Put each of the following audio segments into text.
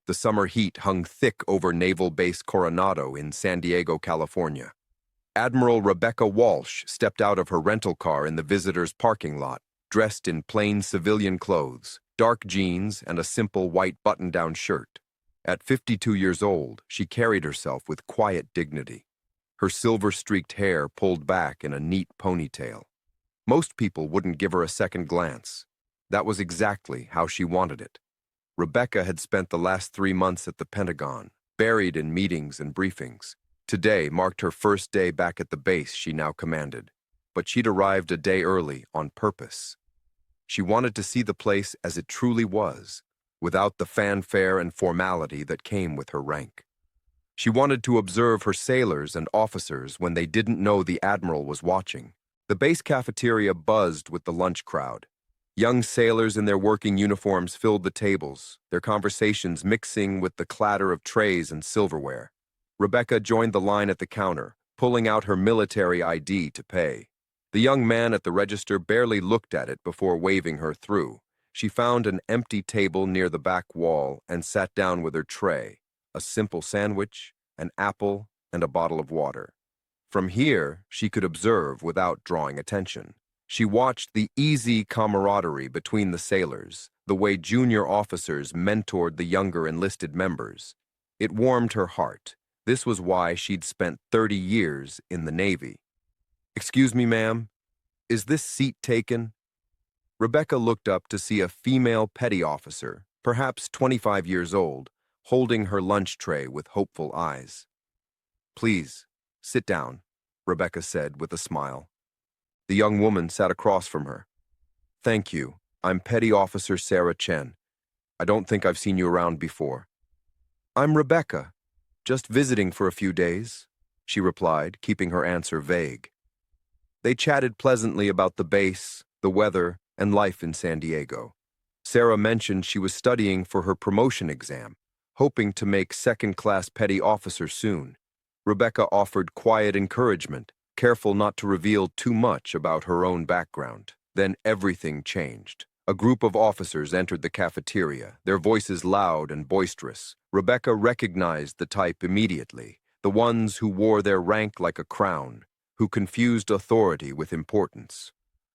The summer heat hung thick over Naval Base Coronado in San Diego, California. Admiral Rebecca Walsh stepped out of her rental car in the visitors' parking lot, dressed in plain civilian clothes, dark jeans, and a simple white button-down shirt. At 52 years old, she carried herself with quiet dignity, her silver-streaked hair pulled back in a neat ponytail. Most people wouldn't give her a second glance. That was exactly how she wanted it. Rebecca had spent the last 3 months at the Pentagon, buried in meetings and briefings. Today marked her first day back at the base she now commanded, but she'd arrived a day early on purpose. She wanted to see the place as it truly was, without the fanfare and formality that came with her rank. She wanted to observe her sailors and officers when they didn't know the Admiral was watching. The base cafeteria buzzed with the lunch crowd. Young sailors in their working uniforms filled the tables, their conversations mixing with the clatter of trays and silverware. Rebecca joined the line at the counter, pulling out her military ID to pay. The young man at the register barely looked at it before waving her through. She found an empty table near the back wall and sat down with her tray, a simple sandwich, an apple, and a bottle of water. From here, she could observe without drawing attention. She watched the easy camaraderie between the sailors, the way junior officers mentored the younger enlisted members. It warmed her heart. This was why she'd spent 30 years in the Navy. "Excuse me, ma'am, is this seat taken?" Rebecca looked up to see a female petty officer, perhaps 25 years old, holding her lunch tray with hopeful eyes. "Please, sit down," Rebecca said with a smile. The young woman sat across from her. "Thank you. I'm Petty Officer Sarah Chen. I don't think I've seen you around before." "I'm Rebecca. Just visiting for a few days," she replied, keeping her answer vague. They chatted pleasantly about the base, the weather, and life in San Diego. Sarah mentioned she was studying for her promotion exam, hoping to make second-class petty officer soon. Rebecca offered quiet encouragement, careful not to reveal too much about her own background. Then everything changed. A group of officers entered the cafeteria, their voices loud and boisterous. Rebecca recognized the type immediately, the ones who wore their rank like a crown, who confused authority with importance.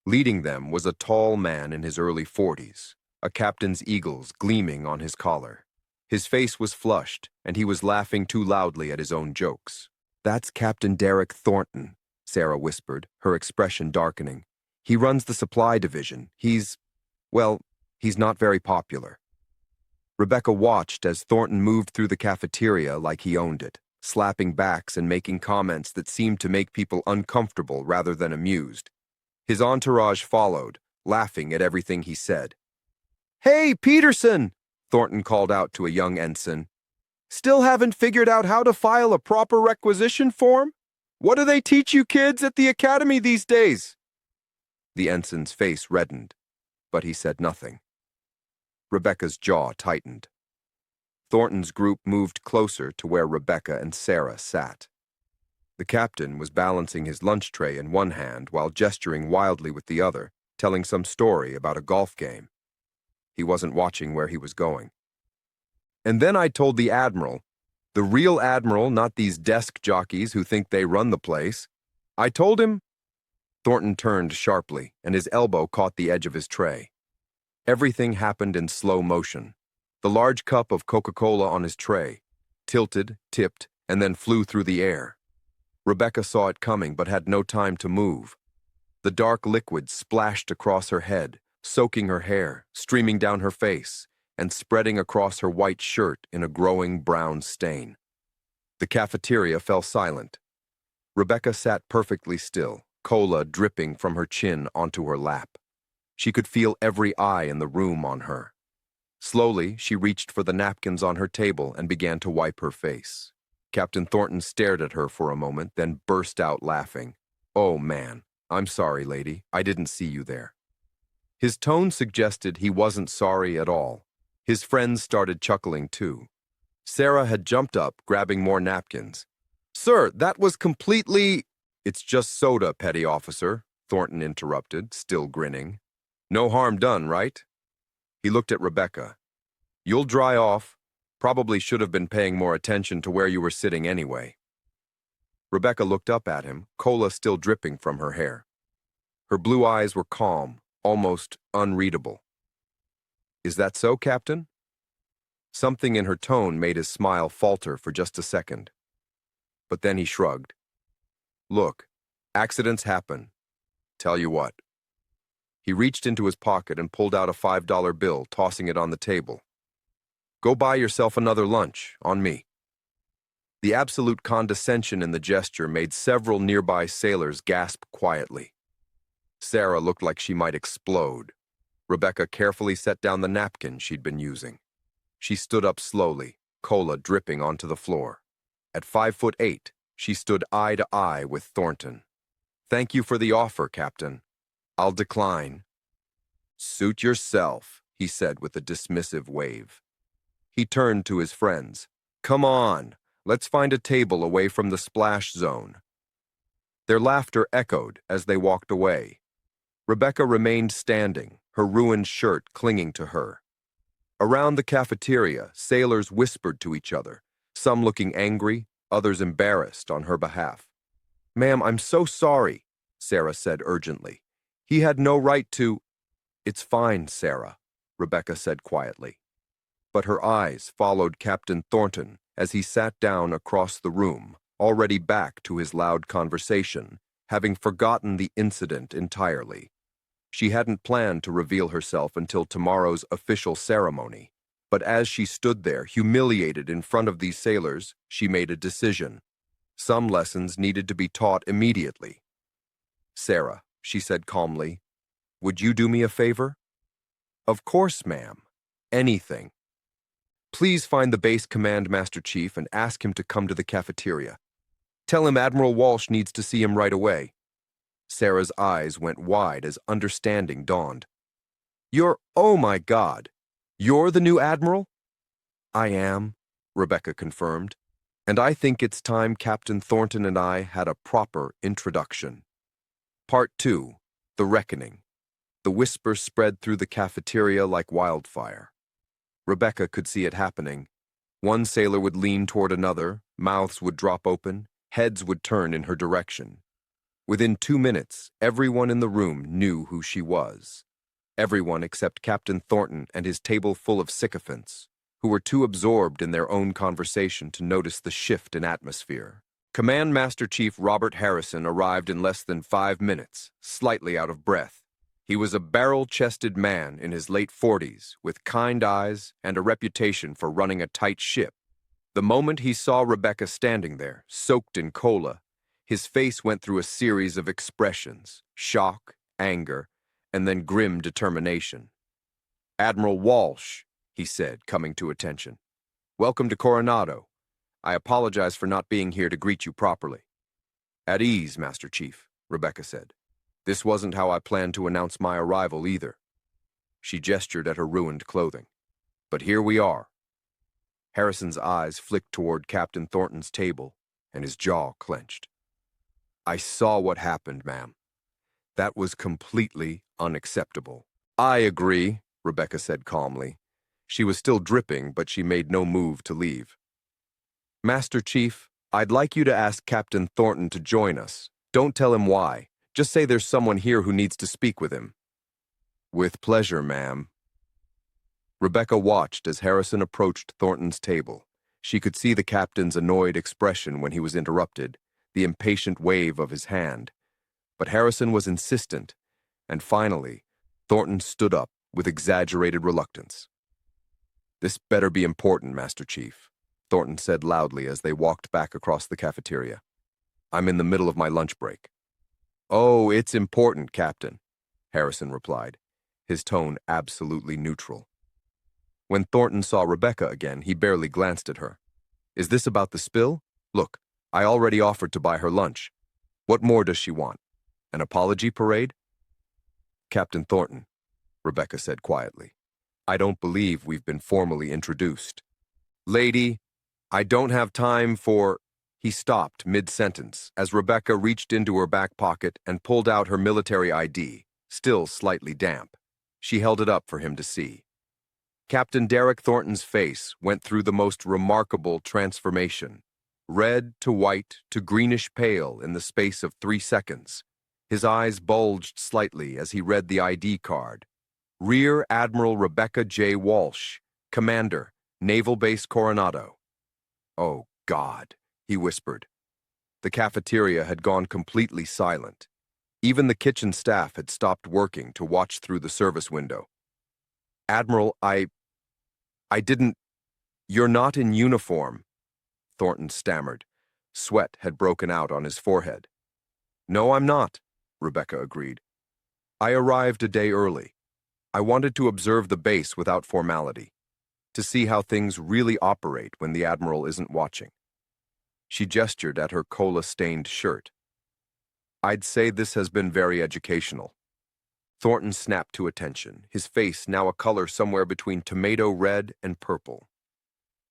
Leading them was a tall man in his early 40s, a captain's eagles gleaming on his collar. His face was flushed, and he was laughing too loudly at his own jokes. "That's Captain Derek Thornton," Sarah whispered, her expression darkening. "He runs the supply division. He's not very popular." Rebecca watched as Thornton moved through the cafeteria like he owned it, slapping backs and making comments that seemed to make people uncomfortable rather than amused. His entourage followed, laughing at everything he said. "Hey, Peterson!" Thornton called out to a young ensign. "Still haven't figured out how to file a proper requisition form? What do they teach you kids at the academy these days?" The ensign's face reddened, but he said nothing. Rebecca's jaw tightened. Thornton's group moved closer to where Rebecca and Sarah sat. The captain was balancing his lunch tray in one hand while gesturing wildly with the other, telling some story about a golf game. He wasn't watching where he was going. "And then I told the Admiral, the real Admiral, not these desk jockeys who think they run the place. I told him—" Thornton turned sharply, and his elbow caught the edge of his tray. Everything happened in slow motion. The large cup of Coca-Cola on his tray tilted, tipped, and then flew through the air. Rebecca saw it coming but had no time to move. The dark liquid splashed across her head, soaking her hair, streaming down her face, and spreading across her white shirt in a growing brown stain. The cafeteria fell silent. Rebecca sat perfectly still, cola dripping from her chin onto her lap. She could feel every eye in the room on her. Slowly, she reached for the napkins on her table and began to wipe her face. Captain Thornton stared at her for a moment, then burst out laughing. "Oh, man, I'm sorry, lady. I didn't see you there." His tone suggested he wasn't sorry at all. His friends started chuckling too. Sarah had jumped up, grabbing more napkins. "Sir, that was completely—" "It's just soda, petty officer," Thornton interrupted, still grinning. "No harm done, right?" He looked at Rebecca. "You'll dry off. Probably should have been paying more attention to where you were sitting anyway. Rebecca looked up at him, cola still dripping from her hair. Her blue eyes were calm, almost unreadable. Is that so, Captain? Something in her tone made his smile falter for just a second. But then he shrugged. Look, accidents happen. Tell you what. He reached into his pocket and pulled out a $5 bill, tossing it on the table. Go buy yourself another lunch, on me. The absolute condescension in the gesture made several nearby sailors gasp quietly. Sarah looked like she might explode. Rebecca carefully set down the napkin she'd been using. She stood up slowly, cola dripping onto the floor. At 5'8", she stood eye to eye with Thornton. Thank you for the offer, Captain. I'll decline. Suit yourself, he said with a dismissive wave. He turned to his friends. Come on, let's find a table away from the splash zone. Their laughter echoed as they walked away. Rebecca remained standing, her ruined shirt clinging to her. Around the cafeteria, sailors whispered to each other, some looking angry, others embarrassed on her behalf. Ma'am, I'm so sorry, Sarah said urgently. He had no right to— It's fine, Sarah, Rebecca said quietly. But her eyes followed Captain Thornton as he sat down across the room, already back to his loud conversation, having forgotten the incident entirely. She hadn't planned to reveal herself until tomorrow's official ceremony, but as she stood there, humiliated in front of these sailors, she made a decision. Some lessons needed to be taught immediately. Sarah, she said calmly, would you do me a favor? Of course, ma'am. Anything. Please find the base command master chief and ask him to come to the cafeteria. Tell him Admiral Walsh needs to see him right away. Sarah's eyes went wide as understanding dawned. Oh my God, you're the new Admiral? I am, Rebecca confirmed, and I think it's time Captain Thornton and I had a proper introduction. Part 2, The Reckoning. The whisper spread through the cafeteria like wildfire. Rebecca could see it happening. One sailor would lean toward another, mouths would drop open, heads would turn in her direction. Within 2 minutes, everyone in the room knew who she was. Everyone except Captain Thornton and his table full of sycophants, who were too absorbed in their own conversation to notice the shift in atmosphere. Command Master Chief Robert Harrison arrived in less than 5 minutes, slightly out of breath. He was a barrel-chested man in his late 40s, with kind eyes and a reputation for running a tight ship. The moment he saw Rebecca standing there, soaked in cola, his face went through a series of expressions, shock, anger, and then grim determination. Admiral Walsh, he said, coming to attention. Welcome to Coronado. I apologize for not being here to greet you properly. At ease, Master Chief, Rebecca said. This wasn't how I planned to announce my arrival either. She gestured at her ruined clothing. But here we are. Harrison's eyes flicked toward Captain Thornton's table, and his jaw clenched. I saw what happened, ma'am. That was completely unacceptable. I agree, Rebecca said calmly. She was still dripping, but she made no move to leave. Master Chief, I'd like you to ask Captain Thornton to join us. Don't tell him why. Just say there's someone here who needs to speak with him. With pleasure, ma'am. Rebecca watched as Harrison approached Thornton's table. She could see the captain's annoyed expression when he was interrupted, the impatient wave of his hand. But Harrison was insistent, and finally, Thornton stood up with exaggerated reluctance. This better be important, Master Chief, Thornton said loudly as they walked back across the cafeteria. I'm in the middle of my lunch break. Oh, it's important, Captain, Harrison replied, his tone absolutely neutral. When Thornton saw Rebecca again, he barely glanced at her. Is this about the spill? Look, I already offered to buy her lunch. What more does she want? An apology parade? Captain Thornton, Rebecca said quietly, I don't believe we've been formally introduced. Lady, I don't have time for— He stopped mid-sentence as Rebecca reached into her back pocket and pulled out her military ID, still slightly damp. She held it up for him to see. Captain Derek Thornton's face went through the most remarkable transformation. Red to white to greenish pale in the space of 3 seconds. His eyes bulged slightly as he read the ID card. Rear Admiral Rebecca J. Walsh, Commander, Naval Base Coronado. "Oh, God," he whispered. The cafeteria had gone completely silent. Even the kitchen staff had stopped working to watch through the service window. "Admiral, I didn't... You're not in uniform," Thornton stammered. Sweat had broken out on his forehead. "No, I'm not," Rebecca agreed. "I arrived a day early. I wanted to observe the base without formality, to see how things really operate when the Admiral isn't watching." She gestured at her cola-stained shirt. "I'd say this has been very educational." Thornton snapped to attention, his face now a color somewhere between tomato red and purple.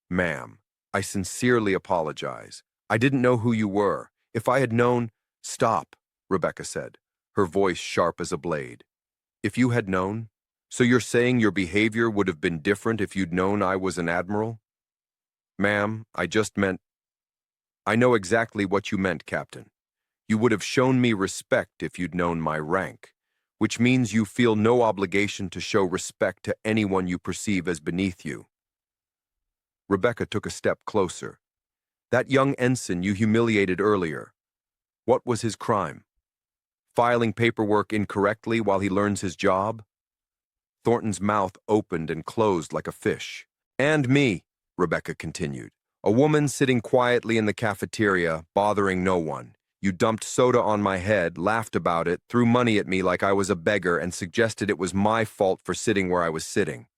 "Ma'am, I sincerely apologize. I didn't know who you were. If I had known—" "Stop," Rebecca said, her voice sharp as a blade. "If you had known? So you're saying your behavior would have been different if you'd known I was an admiral?" "Ma'am, I just meant—" "I know exactly what you meant, Captain. You would have shown me respect if you'd known my rank, which means you feel no obligation to show respect to anyone you perceive as beneath you." Rebecca took a step closer. "That young ensign you humiliated earlier, what was his crime? Filing paperwork incorrectly while he learns his job?" Thornton's mouth opened and closed like a fish. "And me," Rebecca continued. "A woman sitting quietly in the cafeteria, bothering no one. You dumped soda on my head, laughed about it, threw money at me like I was a beggar, and suggested it was my fault for sitting where I was sitting."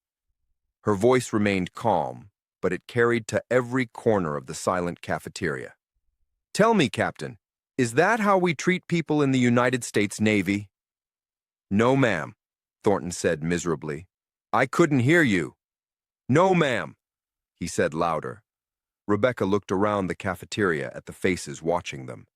Her voice remained calm, but it carried to every corner of the silent cafeteria. "Tell me, Captain, is that how we treat people in the United States Navy?" "No, ma'am," Thornton said miserably. "I couldn't hear you." "No, ma'am," he said louder. Rebecca looked around the cafeteria at the faces watching them.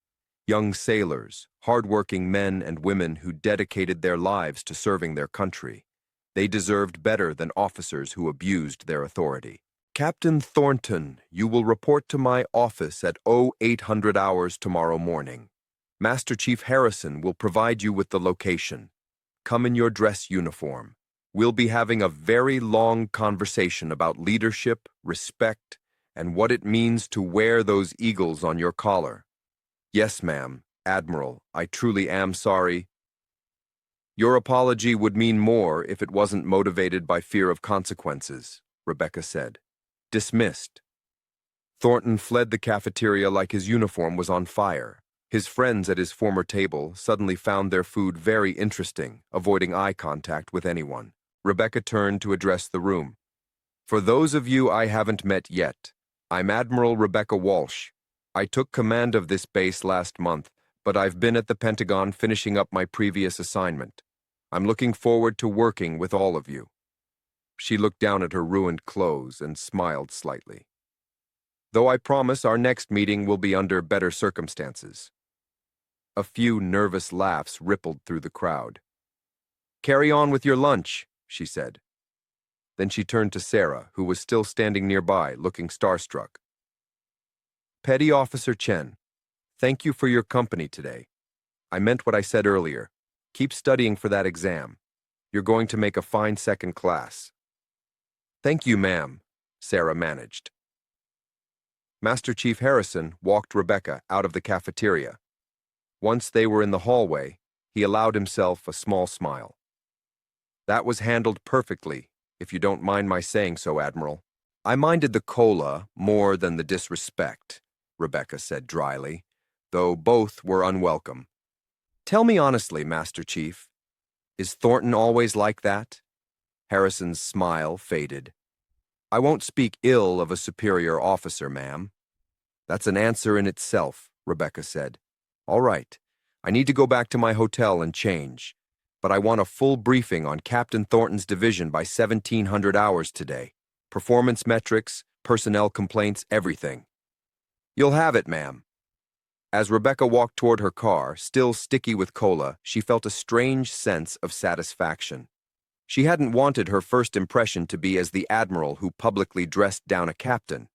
Young sailors, hard-working men and women who dedicated their lives to serving their country. They deserved better than officers who abused their authority. "Captain Thornton, you will report to my office at 0800 hours tomorrow morning. Master Chief Harrison will provide you with the location. Come in your dress uniform. We'll be having a very long conversation about leadership, respect, and what it means to wear those eagles on your collar." "Yes, ma'am. Admiral, I truly am sorry." "Your apology would mean more if it wasn't motivated by fear of consequences," Rebecca said. "Dismissed." Thornton fled the cafeteria like his uniform was on fire. His friends at his former table suddenly found their food very interesting, avoiding eye contact with anyone. Rebecca turned to address the room. "For those of you I haven't met yet, I'm Admiral Rebecca Walsh. I took command of this base last month, but I've been at the Pentagon finishing up my previous assignment. I'm looking forward to working with all of you." She looked down at her ruined clothes and smiled slightly. "Though I promise our next meeting will be under better circumstances." A few nervous laughs rippled through the crowd. "Carry on with your lunch," she said. Then she turned to Sarah, who was still standing nearby, looking starstruck. "Petty Officer Chen, thank you for your company today. I meant what I said earlier. Keep studying for that exam. You're going to make a fine second class." "Thank you, ma'am," Sarah managed. Master Chief Harrison walked Rebecca out of the cafeteria. Once they were in the hallway, he allowed himself a small smile. "That was handled perfectly, if you don't mind my saying so, Admiral." "I minded the cola more than the disrespect," Rebecca said dryly, though both were unwelcome. "Tell me honestly, Master Chief, is Thornton always like that?" Harrison's smile faded. "I won't speak ill of a superior officer, ma'am." "That's an answer in itself," Rebecca said. "All right, I need to go back to my hotel and change, but I want a full briefing on Captain Thornton's division by 1700 hours today. Performance metrics, personnel complaints, everything." "You'll have it, ma'am." As Rebecca walked toward her car, still sticky with cola, she felt a strange sense of satisfaction. She hadn't wanted her first impression to be as the admiral who publicly dressed down a captain,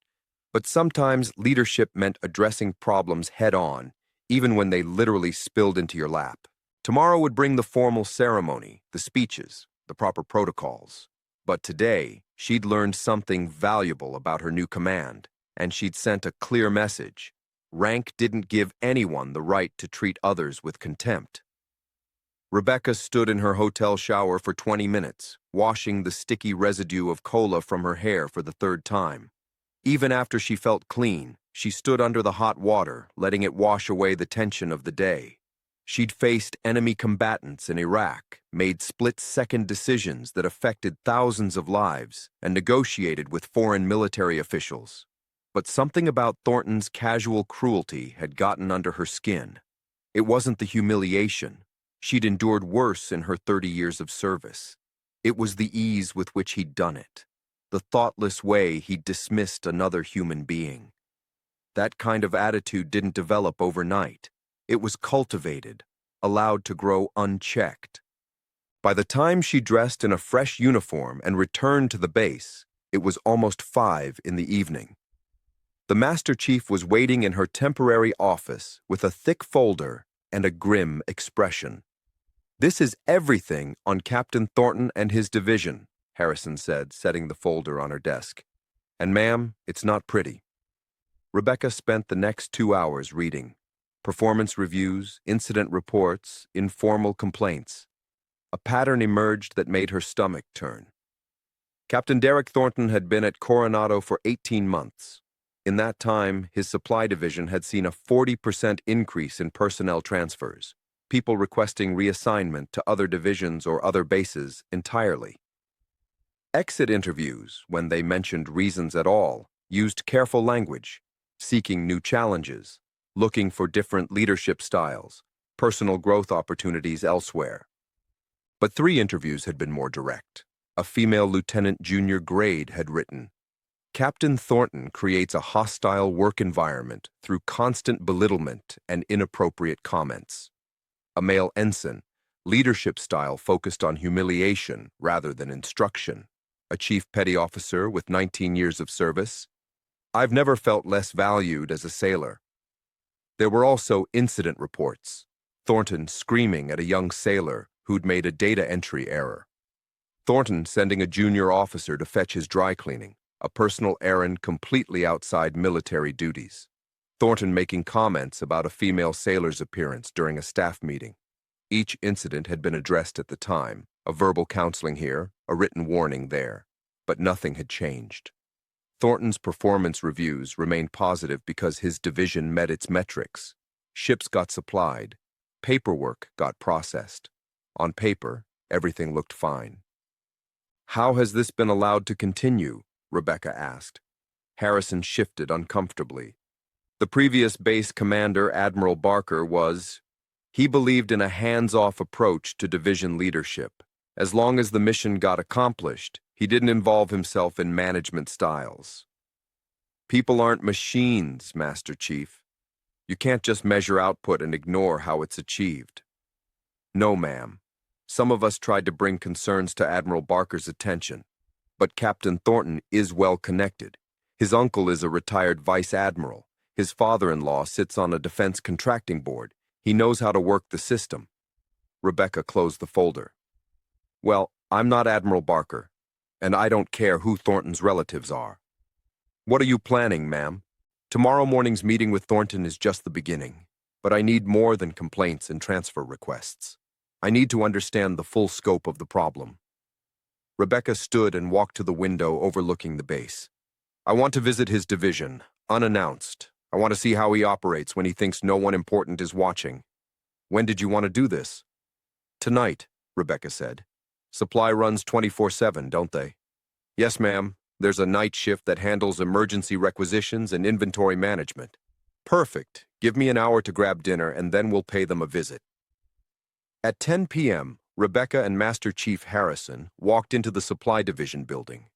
but sometimes leadership meant addressing problems head-on, even when they literally spilled into your lap. Tomorrow would bring the formal ceremony, the speeches, the proper protocols. But today, she'd learned something valuable about her new command, and she'd sent a clear message. Rank didn't give anyone the right to treat others with contempt. Rebecca stood in her hotel shower for 20 minutes, washing the sticky residue of cola from her hair for the third time. Even after she felt clean, she stood under the hot water, letting it wash away the tension of the day. She'd faced enemy combatants in Iraq, made split-second decisions that affected thousands of lives, and negotiated with foreign military officials. But something about Thornton's casual cruelty had gotten under her skin. It wasn't the humiliation. She'd endured worse in her 30 years of service. It was the ease with which he'd done it, the thoughtless way he'd dismissed another human being. That kind of attitude didn't develop overnight. It was cultivated, allowed to grow unchecked. By the time she dressed in a fresh uniform and returned to the base, it was almost 5 in the evening. The Master Chief was waiting in her temporary office with a thick folder and a grim expression. "This is everything on Captain Thornton and his division," Harrison said, setting the folder on her desk. "And ma'am, it's not pretty." Rebecca spent the next 2 hours reading. Performance reviews, incident reports, informal complaints. A pattern emerged that made her stomach turn. Captain Derek Thornton had been at Coronado for 18 months. In that time, his supply division had seen a 40% increase in personnel transfers, people requesting reassignment to other divisions or other bases entirely. Exit interviews, when they mentioned reasons at all, used careful language, seeking new challenges, looking for different leadership styles, personal growth opportunities elsewhere. But 3 interviews had been more direct. A female lieutenant junior grade had written, "Captain Thornton creates a hostile work environment through constant belittlement and inappropriate comments." A male ensign, leadership style focused on humiliation rather than instruction. A chief petty officer with 19 years of service. "I've never felt less valued as a sailor." There were also incident reports. Thornton screaming at a young sailor who'd made a data entry error. Thornton sending a junior officer to fetch his dry cleaning, a personal errand completely outside military duties. Thornton making comments about a female sailor's appearance during a staff meeting. Each incident had been addressed at the time, a verbal counseling here, a written warning there, but nothing had changed. Thornton's performance reviews remained positive because his division met its metrics. Ships got supplied, paperwork got processed. On paper, everything looked fine. "How has this been allowed to continue?" Rebecca asked. Harrison shifted uncomfortably. The previous base commander, Admiral Barker, he believed in a hands-off approach to division leadership. As long as the mission got accomplished, he didn't involve himself in management styles. "People aren't machines, Master Chief. You can't just measure output and ignore how it's achieved." "No, ma'am. Some of us tried to bring concerns to Admiral Barker's attention, but Captain Thornton is well connected. His uncle is a retired vice admiral. His father-in-law sits on a defense contracting board. He knows how to work the system." Rebecca closed the folder. "Well, I'm not Admiral Barker, and I don't care who Thornton's relatives are." "What are you planning, ma'am?" "Tomorrow morning's meeting with Thornton is just the beginning, but I need more than complaints and transfer requests. I need to understand the full scope of the problem." Rebecca stood and walked to the window overlooking the base. "I want to visit his division, unannounced. I want to see how he operates when he thinks no one important is watching." "When did you want to do this?" "Tonight," Rebecca said. "Supply runs 24/7, don't they?" "Yes, ma'am. There's a night shift that handles emergency requisitions and inventory management." "Perfect. Give me an hour to grab dinner, and then we'll pay them a visit." At 10 p.m., Rebecca and Master Chief Harrison walked into the Supply Division building.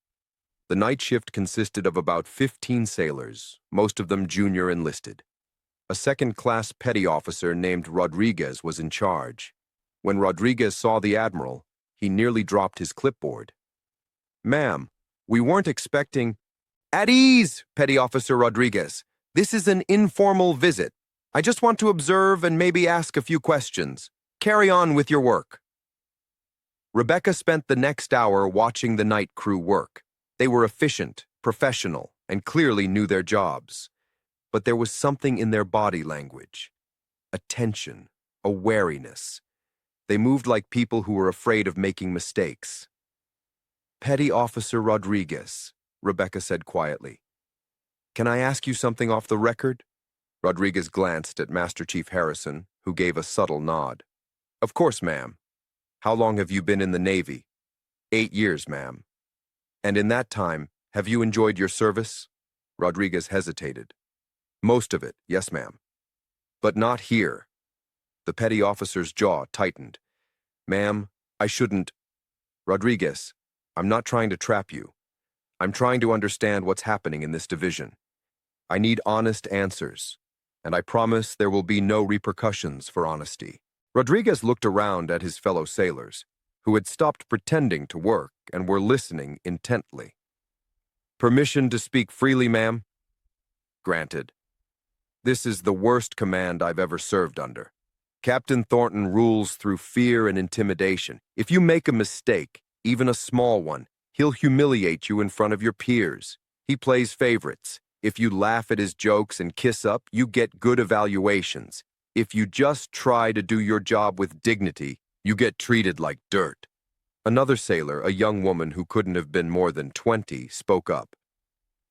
The night shift consisted of about 15 sailors, most of them junior enlisted. A second-class petty officer named Rodriguez was in charge. When Rodriguez saw the Admiral, He nearly dropped his clipboard. "Ma'am, we weren't expecting—" "At ease, Petty Officer Rodriguez. This is an informal visit. I just want to observe and maybe ask a few questions. Carry on with your work." Rebecca spent the next hour watching the night crew work. They were efficient, professional, and clearly knew their jobs. But there was something in their body language. A tension, a wariness. They moved like people who were afraid of making mistakes. "Petty Officer Rodriguez," Rebecca said quietly. "Can I ask you something off the record?" Rodriguez glanced at Master Chief Harrison, who gave a subtle nod. "Of course, ma'am. How long have you been in the Navy?" 8 years, ma'am. "And in that time, have you enjoyed your service?" Rodriguez hesitated. "Most of it, yes, ma'am. But not here." The petty officer's jaw tightened. "Ma'am, I shouldn't—" "Rodriguez, I'm not trying to trap you. I'm trying to understand what's happening in this division. I need honest answers, and I promise there will be no repercussions for honesty." Rodriguez looked around at his fellow sailors, who had stopped pretending to work and were listening intently. "Permission to speak freely, ma'am?" "Granted. This is the worst command I've ever served under. Captain Thornton rules through fear and intimidation. If you make a mistake, even a small one, he'll humiliate you in front of your peers. He plays favorites. If you laugh at his jokes and kiss up, you get good evaluations. If you just try to do your job with dignity, you get treated like dirt." Another sailor, a young woman who couldn't have been more than 20, spoke up.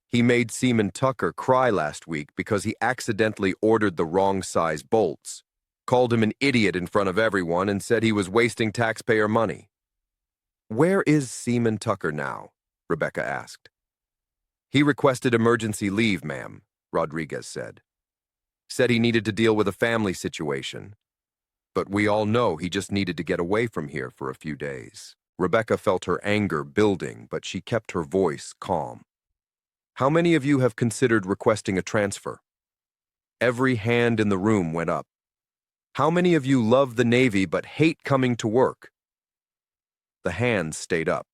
"He made Seaman Tucker cry last week because he accidentally ordered the wrong size bolts, called him an idiot in front of everyone, and said he was wasting taxpayer money." "Where is Seaman Tucker now?" Rebecca asked. "He requested emergency leave, ma'am," Rodriguez said. "Said he needed to deal with a family situation. But we all know he just needed to get away from here for a few days." Rebecca felt her anger building, but she kept her voice calm. "How many of you have considered requesting a transfer?" Every hand in the room went up. "How many of you love the Navy but hate coming to work?" The hands stayed up.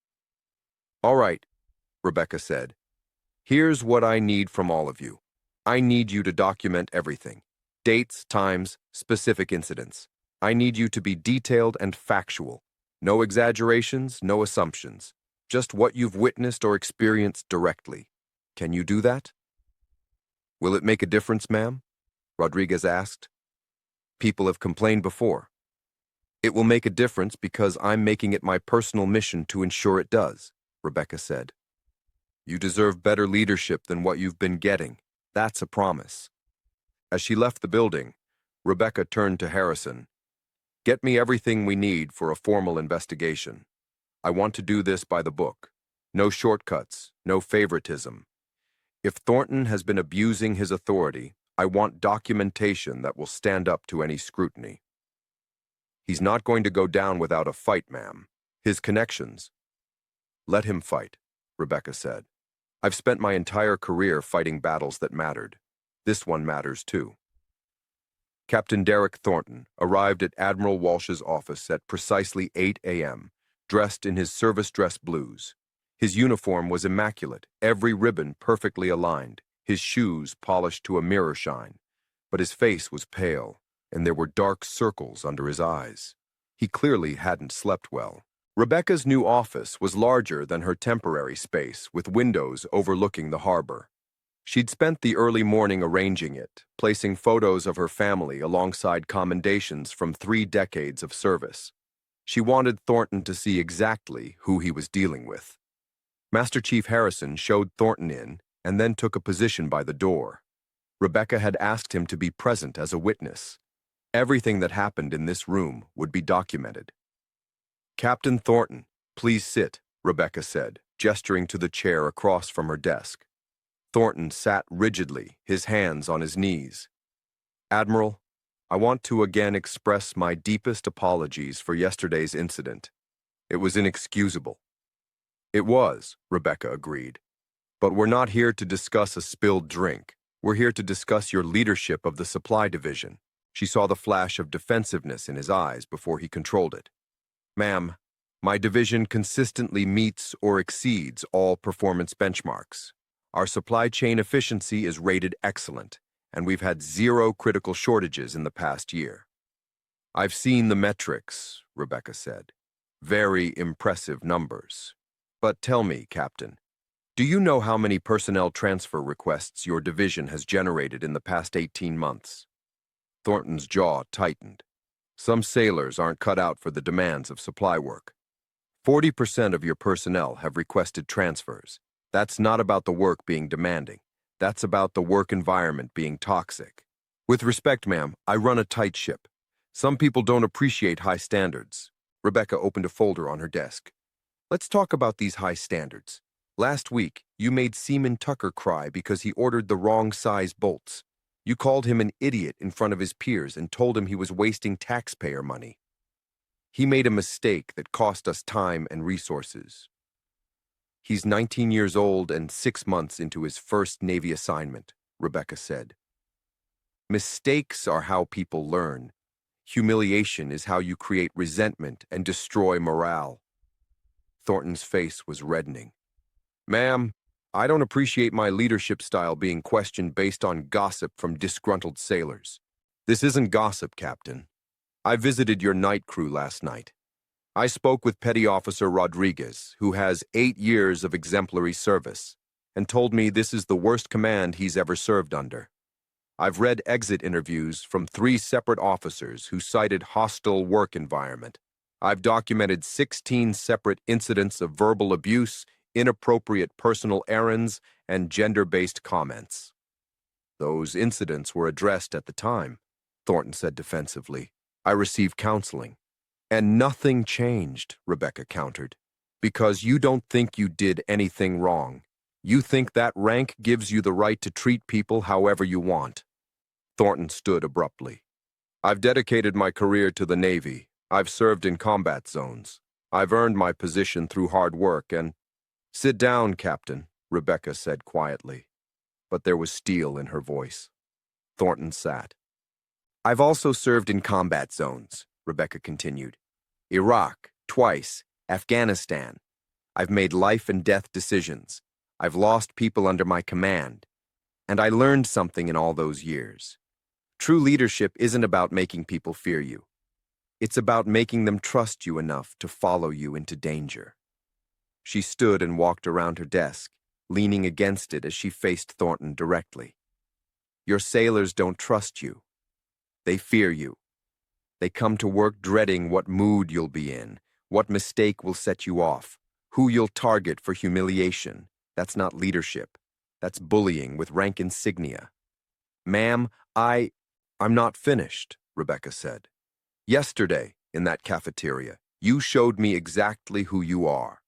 "All right," Rebecca said. "Here's what I need from all of you. I need you to document everything. Dates, times, specific incidents. I need you to be detailed and factual. No exaggerations, no assumptions. Just what you've witnessed or experienced directly. Can you do that?" "Will it make a difference, ma'am?" Rodriguez asked. "People have complained before." "It will make a difference because I'm making it my personal mission to ensure it does," Rebecca said. "You deserve better leadership than what you've been getting. That's a promise." As she left the building, Rebecca turned to Harrison. "Get me everything we need for a formal investigation. I want to do this by the book. No shortcuts, no favoritism. If Thornton has been abusing his authority, I want documentation that will stand up to any scrutiny." "He's not going to go down without a fight, ma'am. His connections—" "Let him fight," Rebecca said. "I've spent my entire career fighting battles that mattered. This one matters too." Captain Derek Thornton arrived at Admiral Walsh's office at precisely 8 a.m., dressed in his service dress blues. His uniform was immaculate, every ribbon perfectly aligned, his shoes polished to a mirror shine. But his face was pale, and there were dark circles under his eyes. He clearly hadn't slept well. Rebecca's new office was larger than her temporary space, with windows overlooking the harbor. She'd spent the early morning arranging it, placing photos of her family alongside commendations from 3 decades of service. She wanted Thornton to see exactly who he was dealing with. Master Chief Harrison showed Thornton in and then took a position by the door. Rebecca had asked him to be present as a witness. Everything that happened in this room would be documented. "Captain Thornton, please sit," Rebecca said, gesturing to the chair across from her desk. Thornton sat rigidly, his hands on his knees. "Admiral, I want to again express my deepest apologies for yesterday's incident. It was inexcusable." "It was," Rebecca agreed. "But we're not here to discuss a spilled drink. We're here to discuss your leadership of the supply division." She saw the flash of defensiveness in his eyes before he controlled it. "Ma'am, My division consistently meets or exceeds all performance benchmarks. Our supply chain efficiency is rated excellent, and we've had zero critical shortages in the past year. I've seen the metrics, Rebecca said. Very impressive numbers. But tell me, Captain, do you know how many personnel transfer requests your division has generated in the past 18 months? Thornton's jaw tightened. Some sailors aren't cut out for the demands of supply work. 40% of your personnel have requested transfers. That's not about the work being demanding. That's about the work environment being toxic. With respect, ma'am, I run a tight ship. Some people don't appreciate high standards. Rebecca opened a folder on her desk. Let's talk about these high standards. Last week, you made Seaman Tucker cry because he ordered the wrong size bolts. You called him an idiot in front of his peers and told him he was wasting taxpayer money. He made a mistake that cost us time and resources. He's 19 years old and 6 months into his first Navy assignment, Rebecca said. Mistakes are how people learn. Humiliation is how you create resentment and destroy morale. Thornton's face was reddening. Ma'am, I don't appreciate my leadership style being questioned based on gossip from disgruntled sailors. This isn't gossip, Captain. I visited your night crew last night. I spoke with Petty Officer Rodriguez, who has 8 years of exemplary service, and told me this is the worst command he's ever served under. I've read exit interviews from 3 separate officers who cited hostile work environment. I've documented 16 separate incidents of verbal abuse, inappropriate personal errands, and gender-based comments. Those incidents were addressed at the time, Thornton said defensively. I received counseling. And nothing changed, Rebecca countered, because you don't think you did anything wrong. You think that rank gives you the right to treat people however you want. Thornton stood abruptly. I've dedicated my career to the Navy. I've served in combat zones. I've earned my position through hard work and— Sit down, Captain, Rebecca said quietly, but there was steel in her voice. Thornton sat. I've also served in combat zones, Rebecca continued. Iraq, twice, Afghanistan. I've made life and death decisions. I've lost people under my command. And I learned something in all those years. True leadership isn't about making people fear you. It's about making them trust you enough to follow you into danger. She stood and walked around her desk, leaning against it as she faced Thornton directly. Your sailors don't trust you. They fear you. They come to work dreading what mood you'll be in, what mistake will set you off, who you'll target for humiliation. That's not leadership. That's bullying with rank insignia. Ma'am, I'm not finished, Rebecca said. Yesterday, in that cafeteria, you showed me exactly who you are.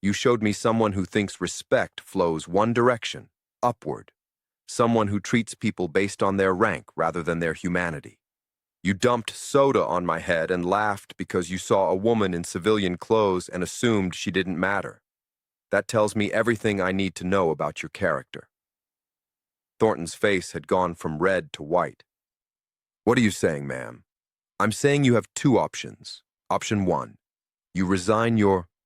You showed me someone who thinks respect flows one direction, upward. Someone who treats people based on their rank rather than their humanity. You dumped soda on my head and laughed because you saw a woman in civilian clothes and assumed she didn't matter. That tells me everything I need to know about your character. Thornton's face had gone from red to white. What are you saying, ma'am? I'm saying you have 2 options. Option 1, you resign your